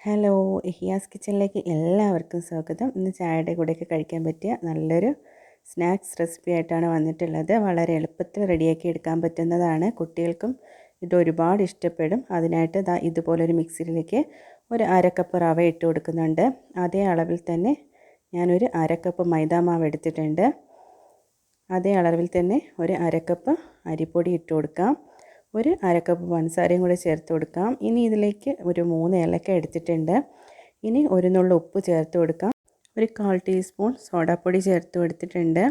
Hello, Yahiya's കിച്ചണിലേക്ക് എല്ലാവർക്കും സ്വാഗതം. ഇന്ന് ചായയുടെ കൂടെയൊക്കെ കഴിക്കാൻ പറ്റിയ നല്ലൊരു സ്നാക്സ് റെസിപ്പി ആയിട്ടാണ് വന്നിട്ടുള്ളത്. വളരെ എളുപ്പത്തിൽ റെഡിയാക്കി എടുക്കാൻ പറ്റുന്നതാണ്. കുട്ടികൾക്കും ഇത് ഒരുപാട് ഇഷ്ടപ്പെടും. അതിനായിട്ട് ഇതുപോലൊരു മിക്സിയിലേക്ക് ഒരു അരക്കപ്പ് റവ ഇട്ട് കൊടുക്കുന്നുണ്ട്. അതേ അളവിൽ തന്നെ ഞാനൊരു അരക്കപ്പ് മൈദാമാവ് എടുത്തിട്ടുണ്ട്. അതേ അളവിൽ തന്നെ ഒരു അരക്കപ്പ് അരിപ്പൊടി ഇട്ട് കൊടുക്കാം. ഒരു അരക്കപ്പ് പഞ്ചസാരയും കൂടെ ചേർത്ത് കൊടുക്കാം. ഇനി ഇതിലേക്ക് ഒരു 3 ഏലക്ക എടുത്തിട്ടുണ്ട്. ഇനി ഒരു നുള്ളു ഉപ്പ് ചേർത്ത് കൊടുക്കാം. ഒരു 1/4 ടീസ്പൂൺ സോഡാപ്പൊടി ചേർത്ത് കൊടുത്തിട്ടുണ്ട്.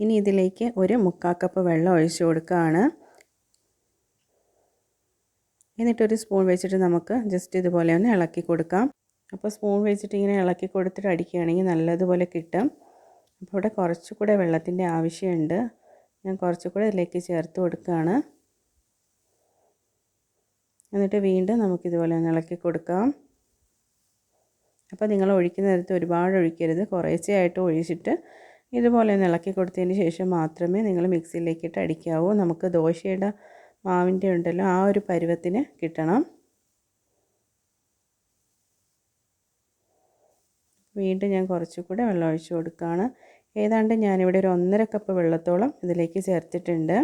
ഇനി ഇതിലേക്ക് ഒരു 3/4 കപ്പ് വെള്ളം ഒഴിച്ചു കൊടുക്കുകയാണ്. എന്നിട്ടൊരു സ്പൂൺ വെച്ചിട്ട് നമുക്ക് ജസ്റ്റ് ഇതുപോലെ ഒന്ന് ഇളക്കി കൊടുക്കാം. അപ്പോൾ സ്പൂൺ വെച്ചിട്ട് ഇങ്ങനെ ഇളക്കി കൊടുത്തിട്ട് അടിക്കുകയാണെങ്കിൽ നല്ലതുപോലെ കിട്ടും. അപ്പോൾ ഇവിടെ കുറച്ചുകൂടെ വെള്ളത്തിൻ്റെ ആവശ്യമുണ്ട്. ഞാൻ കുറച്ചുകൂടെ ഇതിലേക്ക് ചേർത്ത് കൊടുക്കുകയാണ്. എന്നിട്ട് വീണ്ടും നമുക്കിതുപോലെ ഒന്ന് ഇളക്കി കൊടുക്കാം. അപ്പോൾ നിങ്ങൾ ഒഴിക്കുന്ന നേരത്ത് ഒരുപാട് ഒഴിക്കരുത്, കുറേശ്ശെയായിട്ട് ഒഴിച്ചിട്ട് ഇതുപോലെ ഒന്ന് ഇളക്കി കൊടുത്തതിന് ശേഷം മാത്രമേ നിങ്ങൾ മിക്സിയിലേക്കിട്ട് അടിക്കാവൂ. നമുക്ക് ദോശയുടെ മാവിൻ്റെ ഉണ്ടല്ലോ ആ ഒരു പരുവത്തിന് കിട്ടണം. വീണ്ടും ഞാൻ കുറച്ചുകൂടെ വെള്ളം ഒഴിച്ച് കൊടുക്കുകയാണ്. ഏതാണ്ട് ഞാനിവിടെ ഒരു 1.5 കപ്പ് വെള്ളത്തോളം ഇതിലേക്ക് ചേർത്തിട്ടുണ്ട്.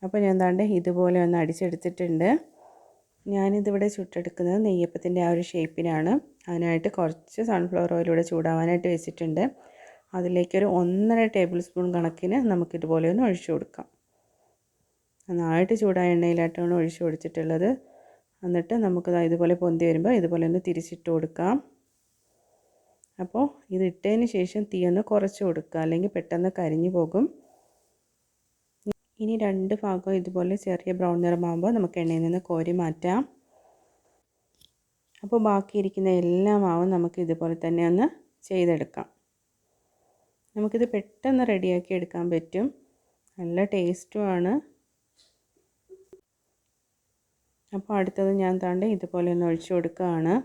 അപ്പോൾ ഞാൻ ഇതുപോലെ ഒന്ന് അടിച്ചെടുത്തിട്ടുണ്ട്. ഞാനിതിവിടെ ചുട്ടെടുക്കുന്നത് നെയ്യപ്പത്തിൻ്റെ ആ ഒരു ഷേപ്പിനാണ്. അതിനായിട്ട് കുറച്ച് സൺഫ്ലവർ ഓയിലൂടെ ചൂടാവാനായിട്ട് വെച്ചിട്ടുണ്ട്. അതിലേക്കൊരു 1.5 ടേബിൾ സ്പൂൺ കണക്കിന് നമുക്കിതുപോലെ ഒന്ന് ഒഴിച്ചു കൊടുക്കാം. നന്നായിട്ട് ചൂടായ എണ്ണയിലായിട്ടാണ് ഒഴിച്ചു കൊടുത്തിട്ടുള്ളത്. എന്നിട്ട് നമുക്ക് ഇതുപോലെ പൊന്തി വരുമ്പോൾ ഇതുപോലെ ഒന്ന് തിരിച്ചിട്ട് കൊടുക്കാം. അപ്പോൾ ഇത് ഇട്ടതിന് ശേഷം തീ ഒന്ന് കുറച്ച് കൊടുക്കുക, അല്ലെങ്കിൽ പെട്ടെന്ന് കരിഞ്ഞു പോകും. ഇനി 2 ഭാഗവും ഇതുപോലെ ചെറിയ ബ്രൗൺ നിറമാകുമ്പോൾ നമുക്ക് എണ്ണയിൽ നിന്ന് കോരി മാറ്റാം. അപ്പോൾ ബാക്കിയിരിക്കുന്ന എല്ലാ മാവും നമുക്ക് ഇതുപോലെ തന്നെ ഒന്ന് ചെയ്തെടുക്കാം. നമുക്കിത് പെട്ടെന്ന് റെഡിയാക്കി എടുക്കാൻ പറ്റും. നല്ല ടേസ്റ്റുമാണ്. അപ്പോൾ അടുത്തത് ഞാൻ ഇതുപോലെ ഒന്ന് ഒഴിച്ചു കൊടുക്കുകയാണ്.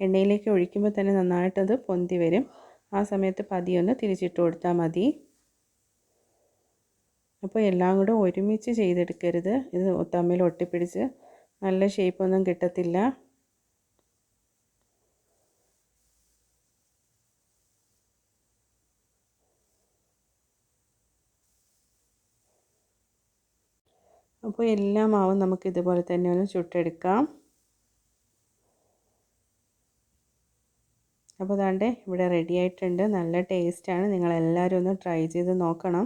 എണ്ണയിലേക്ക് ഒഴിക്കുമ്പോൾ തന്നെ നന്നായിട്ടത് പൊന്തി വരും. ആ സമയത്ത് പതിയൊന്ന് തിരിച്ചിട്ട് കൊടുത്താൽ മതി. അപ്പോൾ എല്ലാം കൂടെ ഒരുമിച്ച് ചെയ്തെടുക്കരുത്. ഇത് തമ്മിൽ ഒട്ടിപ്പിടിച്ച് നല്ല ഷേപ്പൊന്നും കിട്ടത്തില്ല. അപ്പോൾ എല്ലാ മാവും നമുക്ക് ഇതുപോലെ തന്നെ ഒന്ന് ചുട്ടെടുക്കാം. അപ്പോൾ ഇവിടെ റെഡി ആയിട്ടുണ്ട്. നല്ല ടേസ്റ്റാണ്. നിങ്ങളെല്ലാവരും ഒന്ന് ട്രൈ ചെയ്ത് നോക്കണം.